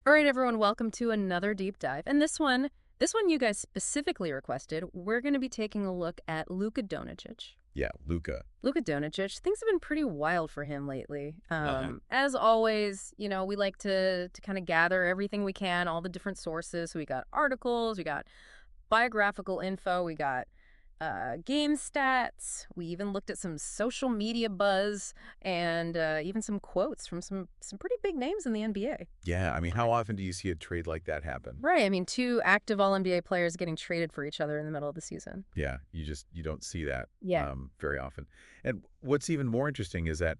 All right, everyone, welcome to another deep dive. And this one you guys specifically requested. We're going to be taking a look at Luka Dončić. Yeah, Luka. Luka Dončić, things have been pretty wild for him lately. Uh-huh. As always, we like to kind of gather everything we can, all the different sources. So we got articles, we got biographical info, we got game stats. We even looked at some social media buzz and even some quotes from some pretty big names in the NBA. Yeah, I mean, how often do you see a trade like that happen? Right. I mean, two active All-NBA players getting traded for each other in the middle of the season. Yeah, you don't see that Yeah. very often. And what's even more interesting is that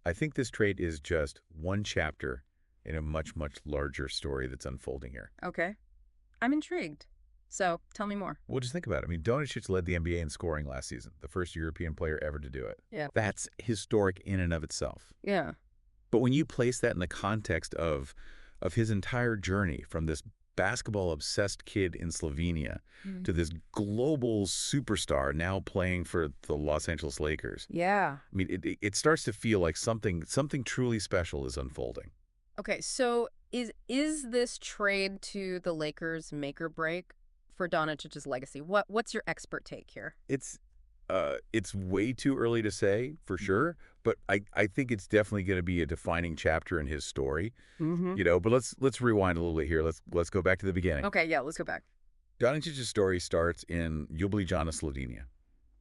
I think this trade is just one chapter in a much, much larger story that's unfolding here. Okay. I'm intrigued. So tell me more. Well, just think about it. I mean, Dončić led the NBA in scoring last season, the first European player ever to do it. Yeah. That's historic in and of itself. Yeah. But when you place that in the context of his entire journey from this basketball-obsessed kid in Slovenia to this global superstar now playing for the Los Angeles Lakers, Yeah. I mean, it starts to feel like something truly special is unfolding. Okay, so is this trade to the Lakers make or break for Dončić's legacy? What's your expert take here? It's way too early to say for sure, but I think it's definitely going to be a defining chapter in his story. Mm-hmm. But let's rewind a little bit here. Let's go back to the beginning. Okay, yeah, let's go back. Dončić's story starts in Ljubljana, Slovenia,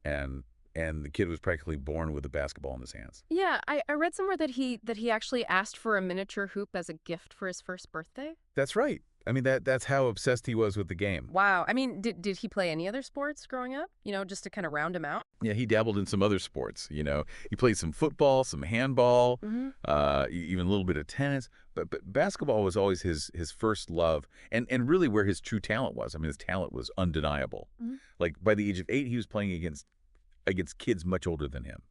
and the kid was practically born with a basketball in his hands. Yeah, I read somewhere that he actually asked for a miniature hoop as a gift for his first birthday. That's right. I mean, that's how obsessed he was with the game. Wow. I mean, did he play any other sports growing up? Just to kind of round him out? Yeah, he dabbled in some other sports. He played some football, some handball, even a little bit of tennis. But basketball was always his first love, and really where his true talent was. I mean, his talent was undeniable. Like by the age of 8, he was playing against kids much older than him,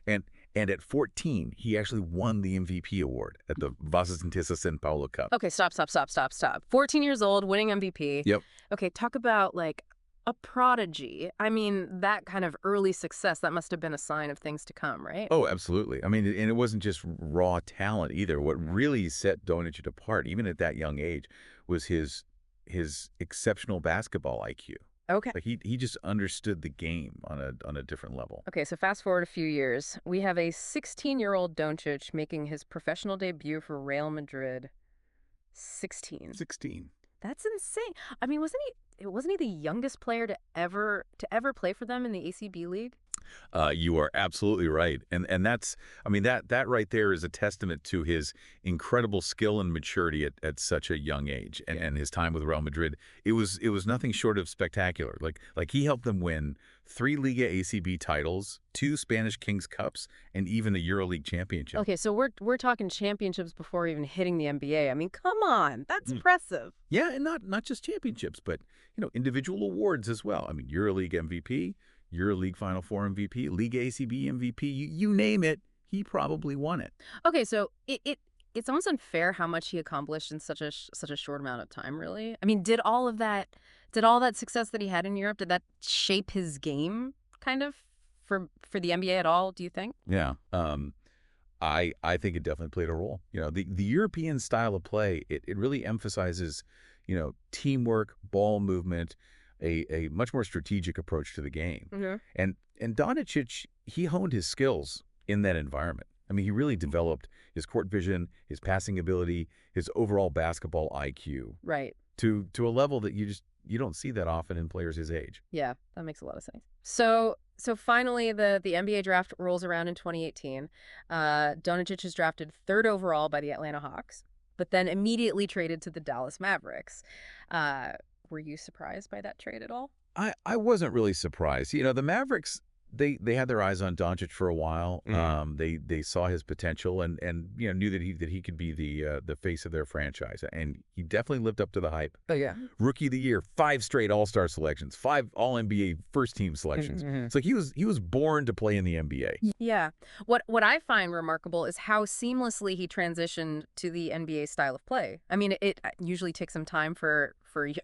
and at 14, he actually won the MVP award at the Vasas São Paulo Cup. Okay, stop. 14 years old, winning MVP. Yep. Okay, talk about like a prodigy. I mean, that kind of early success, that must have been a sign of things to come, right? Oh, absolutely. I mean, and it wasn't just raw talent either. What really set Dončić apart, even at that young age, was his exceptional basketball IQ. Okay. Like he just understood the game on a different level. Okay, so fast forward a few years. We have a 16-year-old Dončić making his professional debut for Real Madrid. 16. 16. That's insane. I mean, wasn't he the youngest player to ever play for them in the ACB league? You are absolutely right, and that's, I mean, that right there is a testament to his incredible skill and maturity at such a young age, and his time with Real Madrid. It was nothing short of spectacular. Like he helped them win 3 Liga ACB titles, 2 Spanish Kings Cups, and even a EuroLeague championship. Okay, so we're talking championships before even hitting the NBA. I mean, come on, that's impressive. Yeah, and not just championships, but individual awards as well. I mean, EuroLeague MVP. EuroLeague Final Four MVP, League ACB MVP, you name it, he probably won it. Okay, so it's almost unfair how much he accomplished in such a short amount of time, really. I mean, did all that success that he had in Europe, did that shape his game kind of for the NBA at all, do you think? Yeah. I think it definitely played a role. The European style of play, it really emphasizes, teamwork, ball movement, a much more strategic approach to the game. And Dončić, he honed his skills in that environment. I mean, he really developed his court vision, his passing ability, his overall basketball IQ. Right. To a level that you don't see that often in players his age. Yeah, that makes a lot of sense. So finally, the NBA draft rolls around in 2018. Dončić is drafted 3rd overall by the Atlanta Hawks, but then immediately traded to the Dallas Mavericks. Were you surprised by that trade at all? I wasn't really surprised. The Mavericks, they had their eyes on Dončić for a while. They saw his potential and knew that he could be the face of their franchise, and he definitely lived up to the hype. Oh yeah, Rookie of the Year, 5 straight All-Star selections, 5 All-NBA first team selections. It's like he was born to play in the NBA. Yeah. What I find remarkable is how seamlessly he transitioned to the NBA style of play. I mean, it usually takes some time for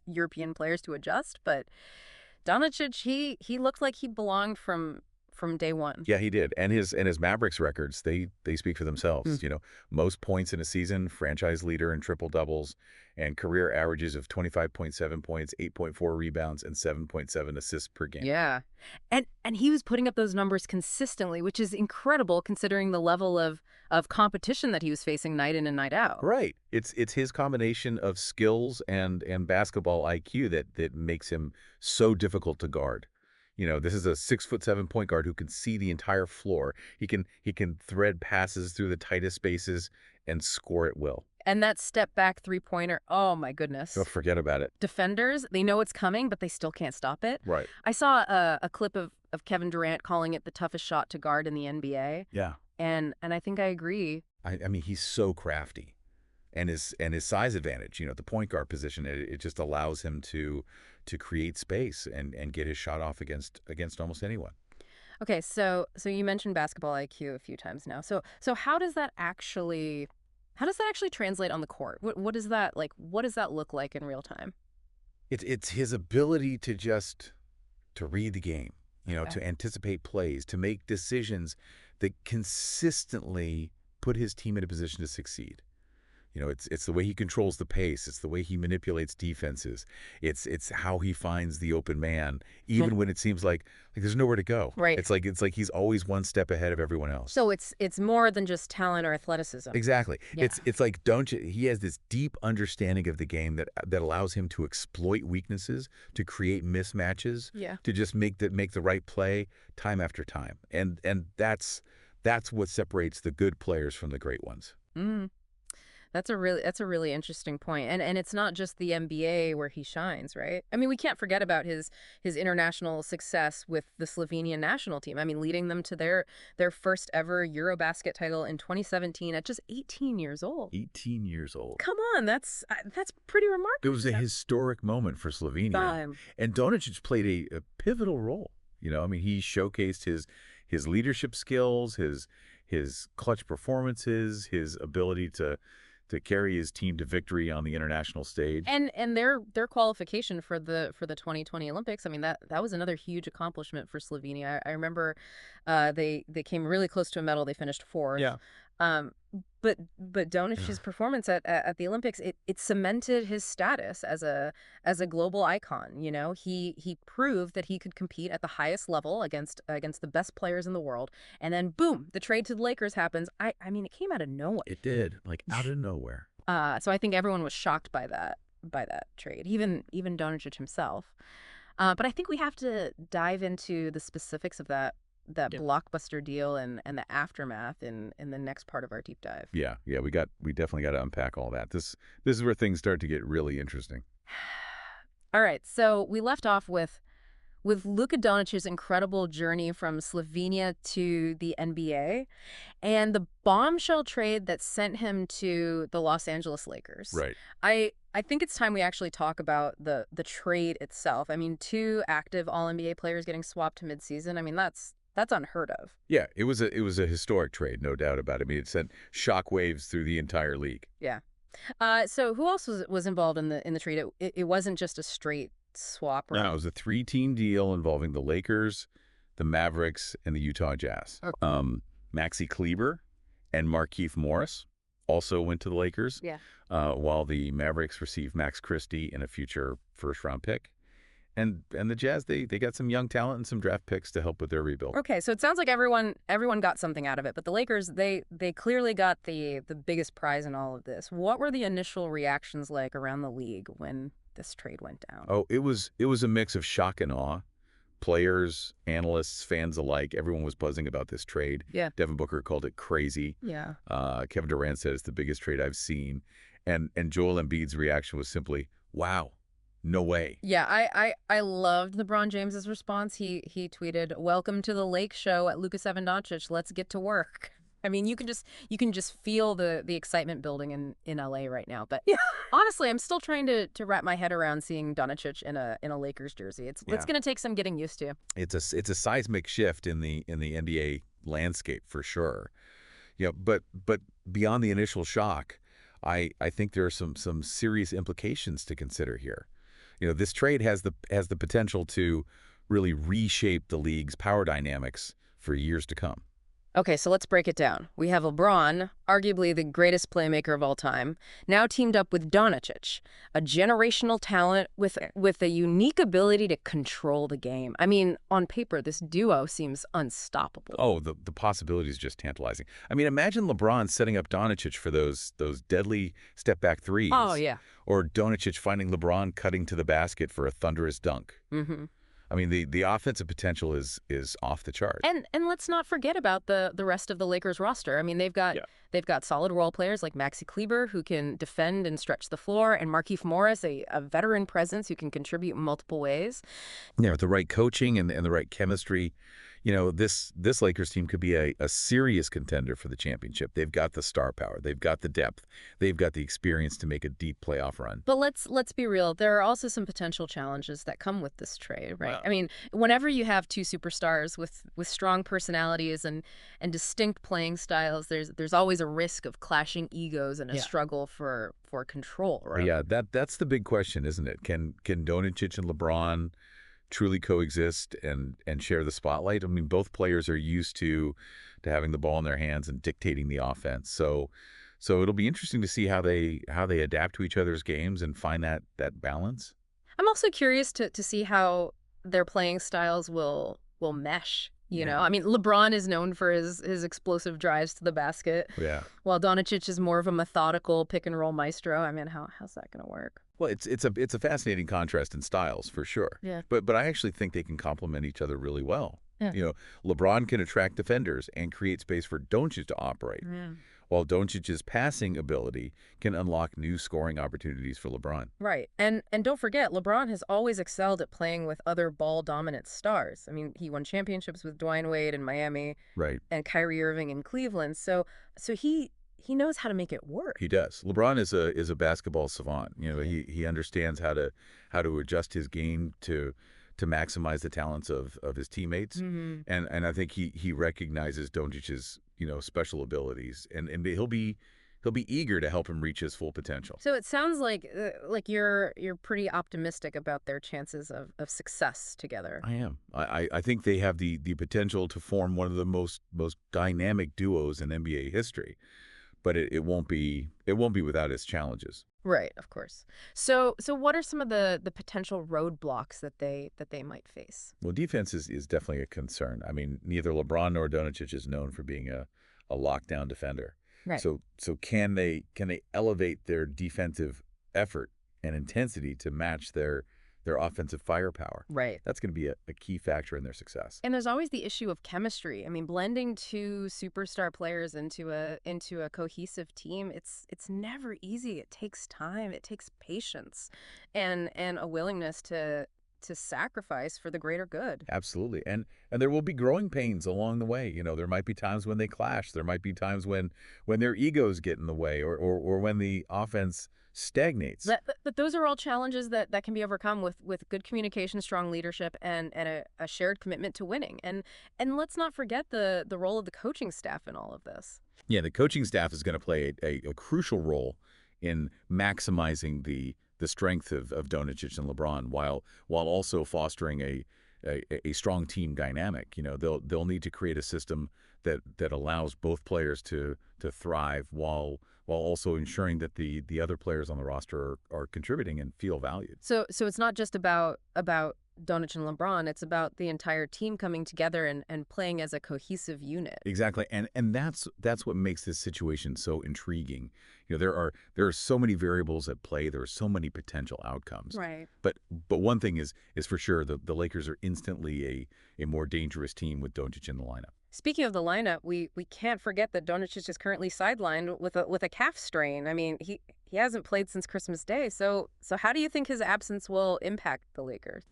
European players to adjust, but Dončić, he looked like he belonged from from day one. Yeah, he did. And his Mavericks records, they speak for themselves. Mm. You know, most points in a season, franchise leader in triple doubles, and career averages of 25.7 points, 8.4 rebounds, and 7.7 assists per game. Yeah. And he was putting up those numbers consistently, which is incredible considering the level of competition that he was facing night in and night out. Right. It's his combination of skills and basketball IQ that makes him so difficult to guard. You know, this is a 6'7" point guard who can see the entire floor. He can thread passes through the tightest spaces and score at will. And that step back three-pointer, oh my Oh, goodness. forget about it. Defenders, they know it's coming, but they still can't stop it. Right. I saw a clip of Kevin Durant calling it the toughest shot to guard in the NBA. Yeah. And I think I agree. I mean, he's so crafty, and his size advantage. You know, the point guard position, it just allows him to create space and get his shot off against almost anyone. Okay, so you mentioned basketball IQ a few times now. So how does that actually translate on the court? What is that like? What does that look like in real time? It's his ability to read the game, you know, Okay. to anticipate plays, to make decisions that consistently put his team in a position to succeed. You know, it's the way he controls the pace. It's the way he manipulates defenses. It's how he finds the open man, even when it seems like there's nowhere to go. Right. It's like he's always one step ahead of everyone else. So it's more than just talent or athleticism. Exactly. Yeah. It's like Dončić, he has this deep understanding of the game that allows him to exploit weaknesses, to create mismatches, Yeah. to just make the right play time after time. And that's what separates the good players from the great ones. Mm. That's a really interesting point. And it's not just the NBA where he shines, right? I mean, we can't forget about his international success with the Slovenian national team. I mean, leading them to their first ever Eurobasket title in 2017 at just 18 years old. 18 years old. Come on, that's pretty remarkable. It was a historic moment for Slovenia. And Dončić played a pivotal role. You know, I mean, he showcased his leadership skills, his clutch performances, his ability to carry his team to victory on the international stage. And their qualification for the 2020 Olympics, I mean, that was another huge accomplishment for Slovenia. I remember they came really close to a medal. They finished fourth. Yeah. But Dončić's performance at the Olympics, it cemented his status as a global icon. You know, he proved that he could compete at the highest level against the best players in the world. And then boom, the trade to the Lakers happens. I mean, it came out of nowhere. It did, like out of nowhere. So I think everyone was shocked by that trade, even Dončić himself. But I think we have to dive into the specifics of that blockbuster deal and the aftermath in the next part of our deep dive. Yeah, we definitely got to unpack all that. This is where things start to get really interesting. All right, so we left off with Luka Dončić's incredible journey from Slovenia to the NBA and the bombshell trade that sent him to the Los Angeles Lakers. Right. I think it's time we actually talk about the trade itself. I mean, two active All-NBA players getting swapped midseason. I mean, that's unheard of. Yeah, it was a historic trade, no doubt about it. I mean, it sent shockwaves through the entire league. Yeah. So who else was involved in the trade? It wasn't just a straight swap, right? No, it was a 3-team deal involving the Lakers, the Mavericks, and the Utah Jazz. Okay. Maxi Kleber and Markieff Morris also went to the Lakers. Yeah. While the Mavericks received Max Christie and a future first-round pick. And the Jazz, they got some young talent and some draft picks to help with their rebuild. Okay, so it sounds like everyone got something out of it, but the Lakers, they clearly got the biggest prize in all of this. What were the initial reactions like around the league when this trade went down? Oh, it was a mix of shock and awe. Players, analysts, fans alike, everyone was buzzing about this trade. Yeah. Devin Booker called it crazy. Yeah. Kevin Durant said it's the biggest trade I've seen. And Joel Embiid's reaction was simply, wow. No way. Yeah, I loved LeBron James's response. He tweeted, "Welcome to the Lake Show at Luka Dončić. Let's get to work." I mean, you can just feel the excitement building in LA right now. But honestly, I'm still trying to wrap my head around seeing Dončić in a Lakers jersey. It's going to take some getting used to. It's a seismic shift in the NBA landscape for sure. You know, but beyond the initial shock, I think there are some serious implications to consider here. You know, this trade has the potential to really reshape the league's power dynamics for years to come. Okay, so let's break it down. We have LeBron, arguably the greatest playmaker of all time, now teamed up with Dončić, a generational talent with a unique ability to control the game. I mean, on paper, this duo seems unstoppable. Oh, the possibility is just tantalizing. I mean, imagine LeBron setting up Dončić for those deadly step-back threes. Oh, yeah. Or Dončić finding LeBron cutting to the basket for a thunderous dunk. Mm-hmm. I mean, the offensive potential is off the chart. And let's not forget about the rest of the Lakers roster. I mean, they've got solid role players like Maxi Kleber, who can defend and stretch the floor, and Markieff Morris, a veteran presence who can contribute in multiple ways. Yeah, with the right coaching and the right chemistry, this Lakers team could be a serious contender for the championship. They've got the star power. They've got the depth. They've got the experience to make a deep playoff run. But let's be real. There are also some potential challenges that come with this trade, right? Wow. I mean, whenever you have two superstars with strong personalities and distinct playing styles, there's always a risk of clashing egos and a struggle for control, right? Yeah, that's the big question, isn't it? Can Dončić and LeBron truly coexist and share the spotlight? I mean, both players are used to having the ball in their hands and dictating the offense. So it'll be interesting to see how they adapt to each other's games and find that balance. I'm also curious to see how their playing styles will mesh. I mean, LeBron is known for his explosive drives to the basket. Yeah. While Dončić is more of a methodical pick and roll maestro. I mean, how's that going to work? Well, it's a fascinating contrast in styles for sure. Yeah. But I actually think they can complement each other really well. Yeah. LeBron can attract defenders and create space for Dončić to operate, while Dončić's passing ability can unlock new scoring opportunities for LeBron. Right. And don't forget, LeBron has always excelled at playing with other ball-dominant stars. I mean, he won championships with Dwayne Wade in Miami, right, and Kyrie Irving in Cleveland. So he knows how to make it work. He does. LeBron is a basketball savant. He understands how to adjust his game to maximize the talents of his teammates. Mm-hmm. And I think he recognizes Dončić's special abilities, and he'll be eager to help him reach his full potential. So it sounds like you're pretty optimistic about their chances of success together. I am. I think they have the potential to form one of the most dynamic duos in NBA history. But it won't be without its challenges. Right, of course. So what are some of the potential roadblocks that they might face? Well, defense is definitely a concern. I mean, neither LeBron nor Dončić is known for being a lockdown defender. Right. So can they elevate their defensive effort and intensity to match their offensive firepower? Right. That's going to be a key factor in their success. And there's always the issue of chemistry. I mean, blending two superstar players into a cohesive team, it's never easy. It takes time. It takes patience and a willingness to sacrifice for the greater good. Absolutely. And there will be growing pains along the way. There might be times when they clash. There might be times when their egos get in the way or when the offense stagnates. But those are all challenges that can be overcome with good communication, strong leadership, and a shared commitment to winning. And let's not forget the role of the coaching staff in all of this. Yeah, the coaching staff is going to play a crucial role in maximizing the strength of Dončić and LeBron while also fostering a strong team dynamic. They'll need to create a system that allows both players to thrive while also ensuring that the other players on the roster are contributing and feel valued. So it's not just about Dončić and LeBron, it's about the entire team coming together and playing as a cohesive unit. Exactly. And that's what makes this situation so intriguing. There are so many variables at play. There are so many potential outcomes. Right. But one thing is for sure the Lakers are instantly a more dangerous team with Dončić in the lineup. Speaking of the lineup, we can't forget that Dončić is currently sidelined with a calf strain. I mean, he hasn't played since Christmas Day. So how do you think his absence will impact the Lakers?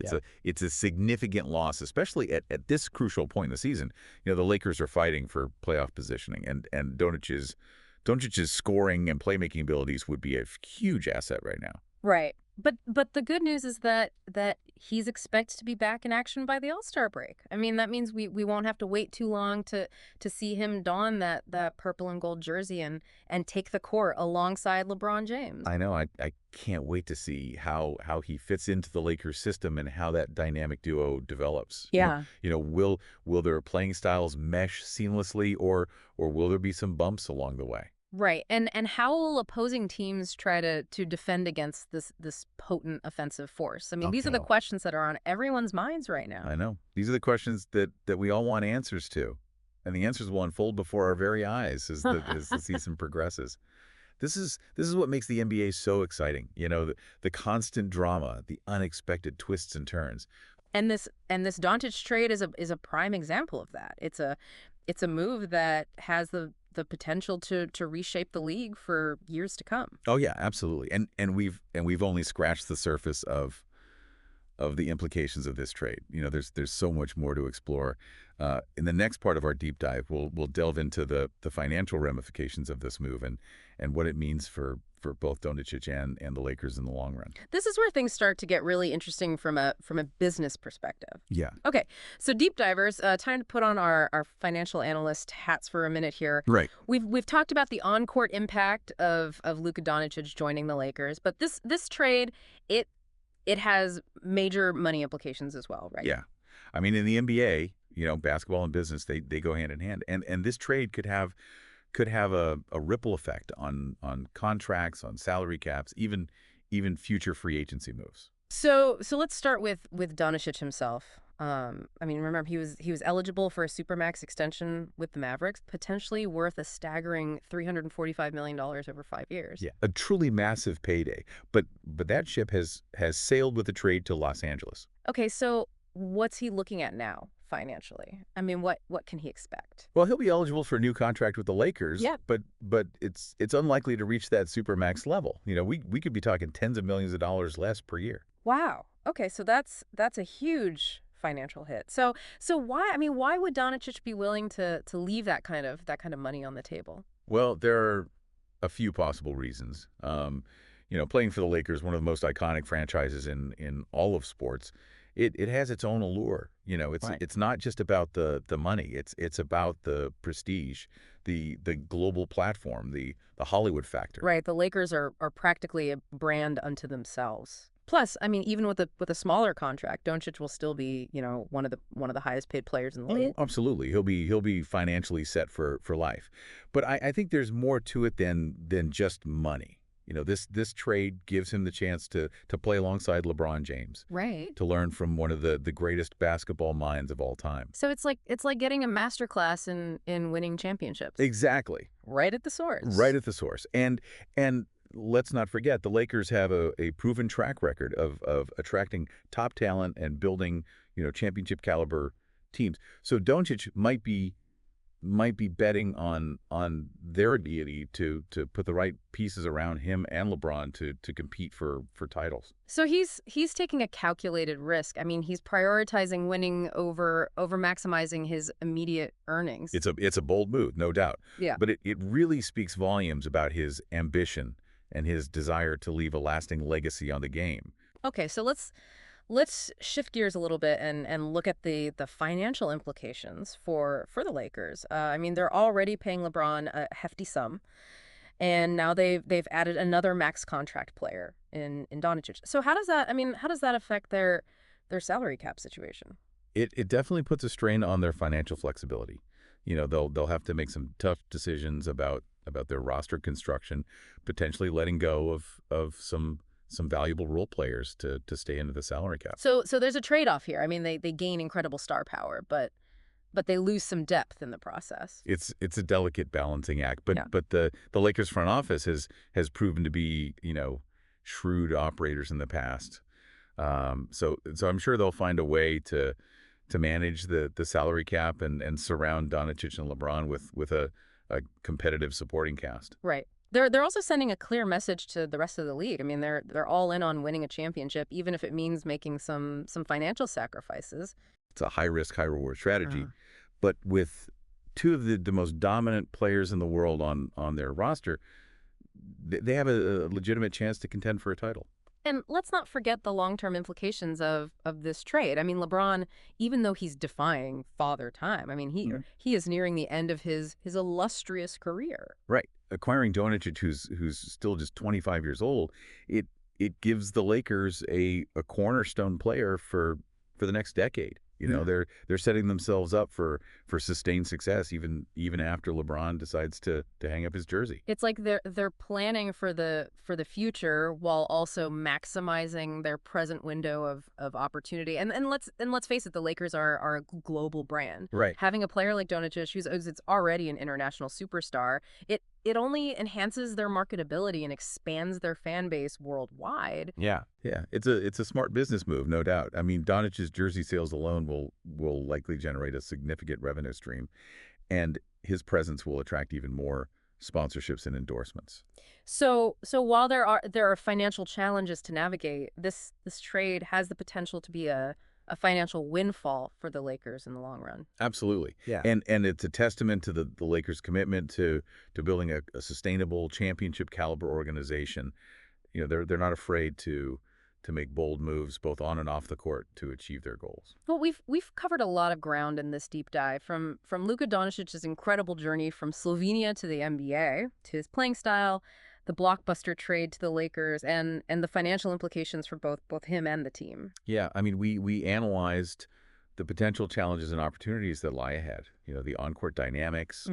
It's a significant loss, especially at this crucial point in the season. The Lakers are fighting for playoff positioning, and Dončić's scoring and playmaking abilities would be a huge asset right now. Right. But the good news is that he's expected to be back in action by the All-Star break. I mean, that means we won't have to wait too long to see him don that purple and gold jersey and take the court alongside LeBron James. I know. I can't wait to see how he fits into the Lakers system and how that dynamic duo develops. Yeah. Will their playing styles mesh seamlessly, or will there be some bumps along the way? Right. And how will opposing teams try to defend against this potent offensive force? I mean, these are the Okay. questions that are on everyone's minds right now. I know. These are the questions that we all want answers to. And the answers will unfold before our very eyes as the season progresses. This is what makes the NBA so exciting. The constant drama, the unexpected twists and turns. And this Dončić trade is a prime example of that. It's a move that has the potential to reshape the league for years to come. Oh yeah, absolutely. And we've only scratched the surface of the implications of this trade. There's so much more to explore. In the next part of our deep dive, we'll delve into the financial ramifications of this move and what it means for both Dončić and the Lakers in the long run. This is where things start to get really interesting from a business perspective. Yeah. Okay, so deep divers, time to put on our financial analyst hats for a minute here. Right. We've talked about the on-court impact of Luka Dončić joining the Lakers, but this trade, it has major money implications as well, right? Yeah. I mean, in the NBA, basketball and business, they go hand in hand. And this trade could have a ripple effect on contracts, on salary caps, even future free agency moves. So let's start with Dončić himself. I mean, remember he was eligible for a supermax extension with the Mavericks, potentially worth a staggering $345 million over 5 years. Yeah, a truly massive payday. But that ship has sailed with the trade to Los Angeles. Okay, so what's he looking at now financially? I mean, what can he expect? Well, he'll be eligible for a new contract with the Lakers. Yeah. But it's unlikely to reach that supermax level. We could be talking tens of millions of dollars less per year. Wow. Okay, so that's a huge financial hit. So why would Dončić be willing to leave that kind of money on the table? Well, there are a few possible reasons. Playing for the Lakers, one of the most iconic franchises in all of sports, it has its own allure. Right. It's not just about the money. It's about the prestige, the global platform, the Hollywood factor. Right. The Lakers are practically a brand unto themselves. Plus, I mean, even with a smaller contract, Dončić will still be, one of the highest paid players in the league. Oh, absolutely. He'll be financially set for life. But I think there's more to it than just money. This trade gives him the chance to play alongside LeBron James. Right. To learn from one of the greatest basketball minds of all time. So it's like getting a master class in winning championships. Exactly. Right at the source. Right at the source. And let's not forget, the Lakers have a proven track record of attracting top talent and building, championship caliber teams. So Dončić might be betting on their ability to put the right pieces around him and LeBron to compete for titles. So he's taking a calculated risk. I mean, he's prioritizing winning over maximizing his immediate earnings. It's a bold move, no doubt. Yeah. But it really speaks volumes about his ambition and his desire to leave a lasting legacy on the game. Okay, so let's shift gears a little bit and look at the financial implications for the Lakers. I mean, they're already paying LeBron a hefty sum, and now they've added another max contract player in Dončić. So how does that affect their salary cap situation? It definitely puts a strain on their financial flexibility. They'll have to make some tough decisions about their roster construction, potentially letting go of some valuable role players to stay into the salary cap. So there's a trade-off here. I mean, they gain incredible star power, but they lose some depth in the process. It's a delicate balancing act, but Yeah. but the Lakers front office has proven to be, shrewd operators in the past. So I'm sure they'll find a way to manage the salary cap and surround Dončić and LeBron with a competitive supporting cast. Right. They're also sending a clear message to the rest of the league. I mean, they're all in on winning a championship, even if it means making some financial sacrifices. It's a high-risk, high-reward strategy. Uh-huh. But with two of the most dominant players in the world on their roster, they have a legitimate chance to contend for a title. And let's not forget the long-term implications of this trade. I mean, LeBron, even though he's defying father time, I mean, he is nearing the end of his illustrious career. Right. Acquiring Dončić, who's still just 25 years old, it it gives the Lakers a cornerstone player for the next decade. You know, they're setting themselves up for sustained success even after LeBron decides to hang up his jersey. It's like they're planning for the future while also maximizing their present window of opportunity. And let's face it, the Lakers are a global brand. Right. Having a player like Dončić, who's it's already an international superstar, it only enhances their marketability and expands their fan base worldwide. Yeah. Yeah, it's a smart business move, no doubt. I mean, Donic's jersey sales alone will likely generate a significant revenue stream, and his presence will attract even more sponsorships and endorsements. So while there are financial challenges to navigate, this trade has the potential to be a financial windfall for the Lakers in the long run. Absolutely. Yeah. And it's a testament to the Lakers' commitment to building a sustainable championship caliber organization. You know, they're not afraid to make bold moves both on and off the court to achieve their goals. Well, we've covered a lot of ground in this deep dive, from Luka Dončic's incredible journey from Slovenia to the NBA, to his playing style, the blockbuster trade to the Lakers, and the financial implications for both him and the team. Yeah, I mean, we analyzed the potential challenges and opportunities that lie ahead. You know, the on-court dynamics,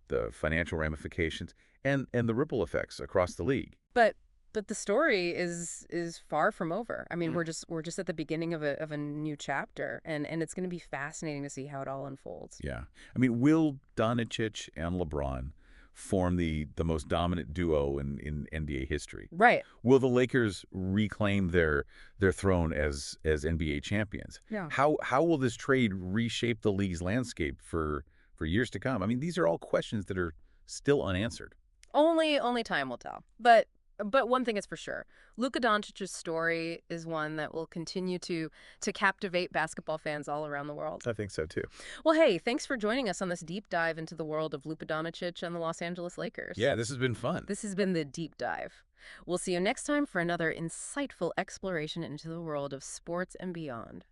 the financial ramifications, and the ripple effects across the league. But the story is far from over. I mean, we're just at the beginning of a new chapter, and it's going to be fascinating to see how it all unfolds. Yeah. I mean, will Dončić and LeBron form the most dominant duo in NBA history? Right. Will the Lakers reclaim their throne as NBA champions? Yeah. How will this trade reshape the league's landscape for years to come? I mean, these are all questions that are still unanswered. Only time will tell. But one thing is for sure, Luka Dončic's story is one that will continue to captivate basketball fans all around the world. I think so too. Well, hey, thanks for joining us on this deep dive into the world of Luka Dončić and the Los Angeles Lakers. Yeah, this has been fun. This has been the deep dive. We'll see you next time for another insightful exploration into the world of sports and beyond.